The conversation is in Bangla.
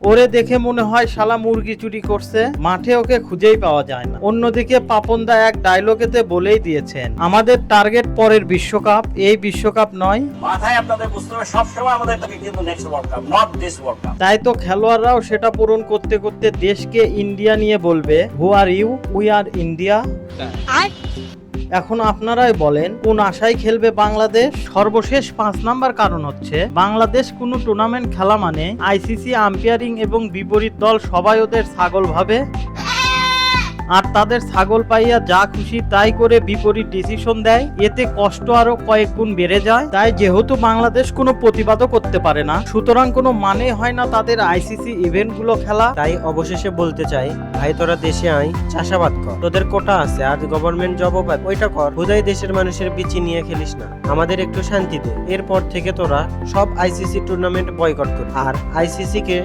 ওরে দেখে মনে হয় শালা মুরগি চুরি করছে, মাঠে ওকে খুঁজেই পাওয়া যায় না। অন্যদিকে পাপনদা এক ডায়লগেতে বলেই দিয়েছেন, আমাদের টার্গেট পরের বিশ্বকাপ, এই বিশ্বকাপ নয়। মাথায় আপনাদের বুঝতে হবে সবসময় আমাদের টার্গেট কিন্তু next world cup, not this world cup. তাই তো খেলোয়াড়রাও সেটা পূরণ করতে করতে দেশকে ইন্ডিয়া নিয়ে বলবে, who are you, we are India. এখন আপনারাই বলেন কোন আশায় খেলবে বাংলাদেশ? সর্বশেষ 5 নাম্বার কারণ হচ্ছে বাংলাদেশ কোনো টুর্নামেন্ট খেলা মানে আইসিসি আম্পায়ারিং এবং বিপরীত দল সবাই ওদের ছাগল ভাবে, আর তাদের ছাগল পাইয়া যা খুশি তাই করে বিপরীত ডিসিশন দেয়। এতে কষ্ট আরো কয়েক গুণ বেড়ে যায়। তাই যেহেতু বাংলাদেশ কোনো প্রতিবাদও করতে পারে না, সুতরাং কোনো মানে হয় না তাদের আইসিসি ইভেন্ট গুলো খেলা। তাই অবশেষে বলতে চাই, ভাই তোরা দেশে আয়, চাষাবাদ কর, তোদের কোটা আছে, আজ গভর্নমেন্ট জবও পায়, ওইটা কর। হুদাই দেশের মানুষের বিচি নিয়ে খেলিস না, আমাদের একটু শান্তি দে। এরপর থেকে তোরা সব আইসিসি টুর্নামেন্ট বয়কট কর, আর আইসিসি কে